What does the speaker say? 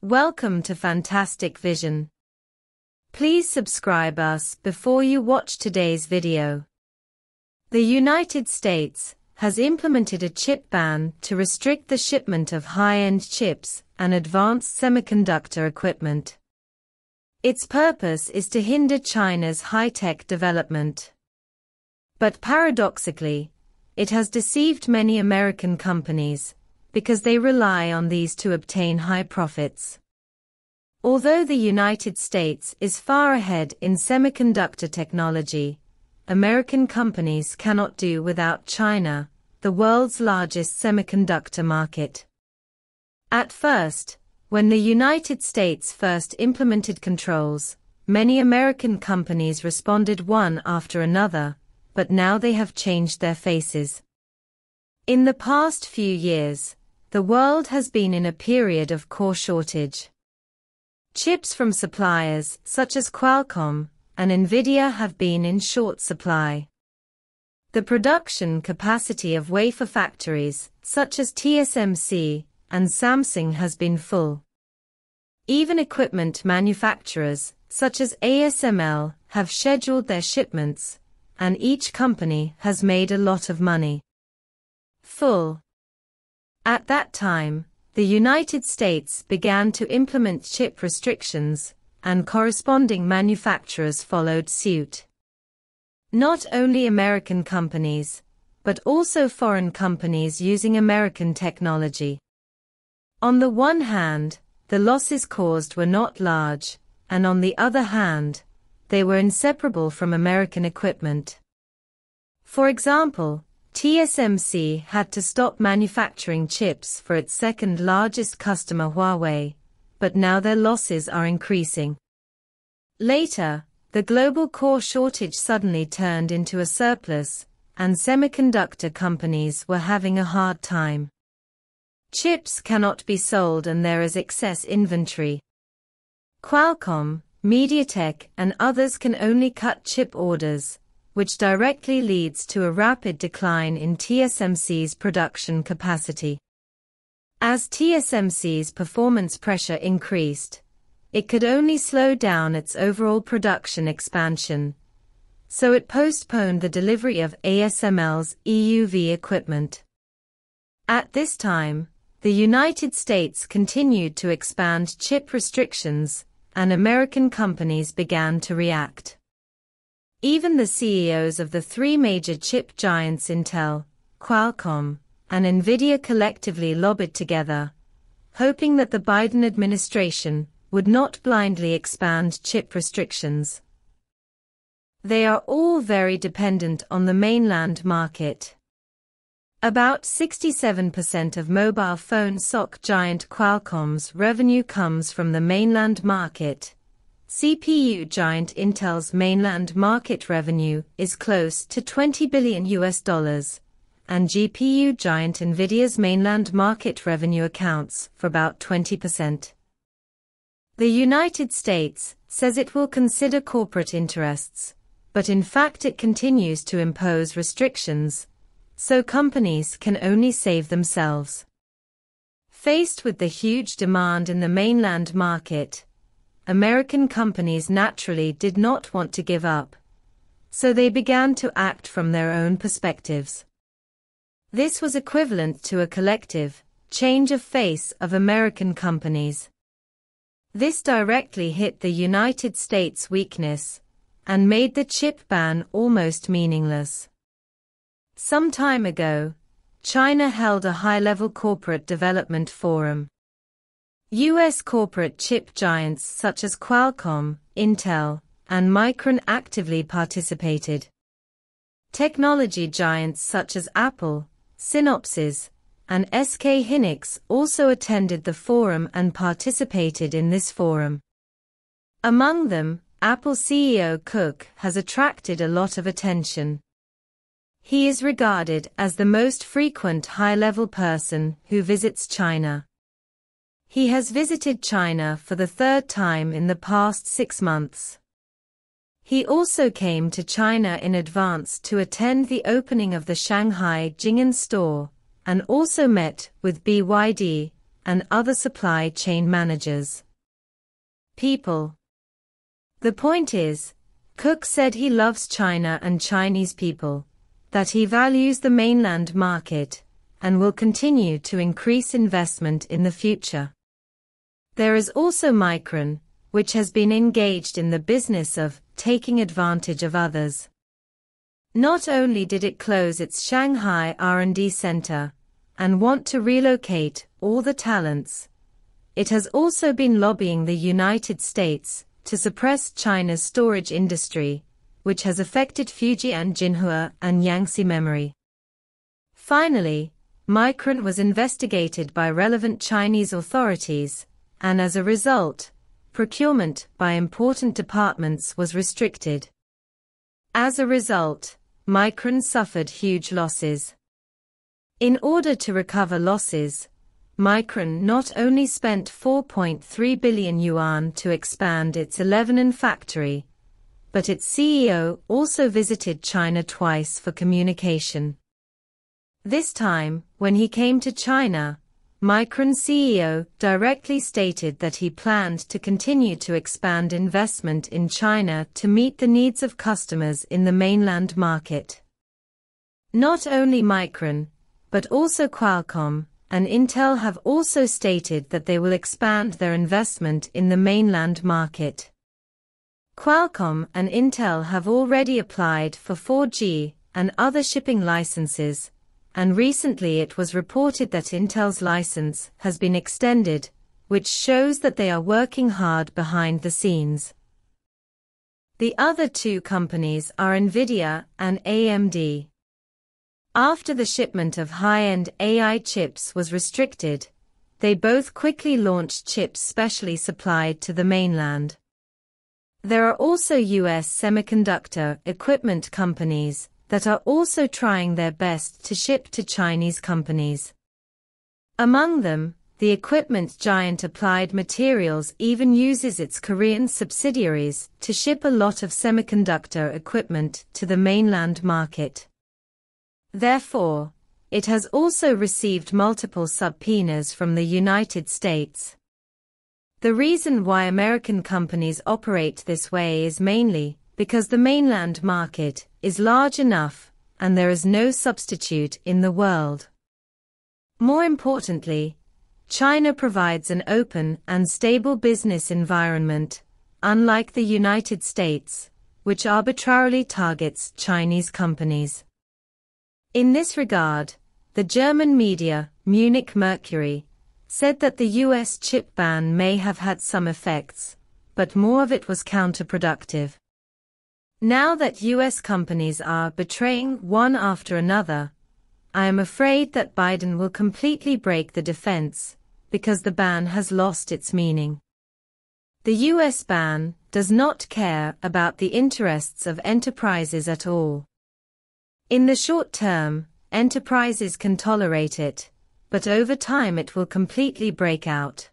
Welcome to Fantastic Vision. Please subscribe us before you watch today's video. The United States has implemented a chip ban to restrict the shipment of high-end chips and advanced semiconductor equipment. Its purpose is to hinder China's high-tech development. But paradoxically, it has deceived many American companies, because they rely on these to obtain high profits. Although the United States is far ahead in semiconductor technology, American companies cannot do without China, the world's largest semiconductor market. At first, when the United States first implemented controls, many American companies responded one after another, but now they have changed their faces. In the past few years, the world has been in a period of core shortage. Chips from suppliers such as Qualcomm and Nvidia have been in short supply. The production capacity of wafer factories such as TSMC and Samsung has been full. Even equipment manufacturers such as ASML have scheduled their shipments, and each company has made a lot of money. At that time, the United States began to implement chip restrictions, and corresponding manufacturers followed suit. Not only American companies, but also foreign companies using American technology. On the one hand, the losses caused were not large, and on the other hand, they were inseparable from American equipment. For example, TSMC had to stop manufacturing chips for its second largest customer Huawei, but now their losses are increasing. Later, the global core shortage suddenly turned into a surplus, and semiconductor companies were having a hard time. Chips cannot be sold and there is excess inventory. Qualcomm, MediaTek and others can only cut chip orders, which directly leads to a rapid decline in TSMC's production capacity. As TSMC's performance pressure increased, it could only slow down its overall production expansion, so it postponed the delivery of ASML's EUV equipment. At this time, the United States continued to expand chip restrictions, and American companies began to react. Even the CEOs of the three major chip giants Intel, Qualcomm, and Nvidia collectively lobbied together, hoping that the Biden administration would not blindly expand chip restrictions. They are all very dependent on the mainland market. About 67% of mobile phone SoC giant Qualcomm's revenue comes from the mainland market. CPU giant Intel's mainland market revenue is close to $20 billion, and GPU giant Nvidia's mainland market revenue accounts for about 20%. The United States says it will consider corporate interests, but in fact it continues to impose restrictions, so companies can only save themselves. Faced with the huge demand in the mainland market, American companies naturally did not want to give up, so they began to act from their own perspectives. This was equivalent to a collective change of face of American companies. This directly hit the United States' weakness, and made the chip ban almost meaningless. Some time ago, China held a high-level corporate development forum. U.S. corporate chip giants such as Qualcomm, Intel, and Micron actively participated. Technology giants such as Apple, Synopsys, and SK Hynix also attended the forum and participated in this forum. Among them, Apple CEO Cook has attracted a lot of attention. He is regarded as the most frequent high-level person who visits China. He has visited China for the third time in the past 6 months. He also came to China in advance to attend the opening of the Shanghai Jing'an store, and also met with BYD, and other supply chain managers. People. The point is, Cook said he loves China and Chinese people, that he values the mainland market, and will continue to increase investment in the future. There is also Micron, which has been engaged in the business of taking advantage of others. Not only did it close its Shanghai R&D center and want to relocate all the talents, it has also been lobbying the United States to suppress China's storage industry, which has affected Fujian Jinhua and Yangtze Memory. Finally, Micron was investigated by relevant Chinese authorities, and as a result, procurement by important departments was restricted. As a result, Micron suffered huge losses. In order to recover losses, Micron not only spent 4.3 billion yuan to expand its Lebanon factory, but its CEO also visited China twice for communication. This time, when he came to China, Micron CEO directly stated that he planned to continue to expand investment in China to meet the needs of customers in the mainland market. Not only Micron, but also Qualcomm and Intel have also stated that they will expand their investment in the mainland market. Qualcomm and Intel have already applied for 4G and other shipping licenses, and recently it was reported that Intel's license has been extended, which shows that they are working hard behind the scenes. The other two companies are Nvidia and AMD. After the shipment of high-end AI chips was restricted, they both quickly launched chips specially supplied to the mainland. There are also US semiconductor equipment companies that are also trying their best to ship to Chinese companies. Among them, the equipment giant Applied Materials even uses its Korean subsidiaries to ship a lot of semiconductor equipment to the mainland market. Therefore, it has also received multiple subpoenas from the United States. The reason why American companies operate this way is mainly because the mainland market is large enough and there is no substitute in the world. More importantly, China provides an open and stable business environment, unlike the United States, which arbitrarily targets Chinese companies. In this regard, the German media, Munich Mercury, said that the US chip ban may have had some effects, but more of it was counterproductive. Now that US companies are betraying one after another, I am afraid that Biden will completely break the defense, because the ban has lost its meaning. The US ban does not care about the interests of enterprises at all. In the short term, enterprises can tolerate it, but over time it will completely break out.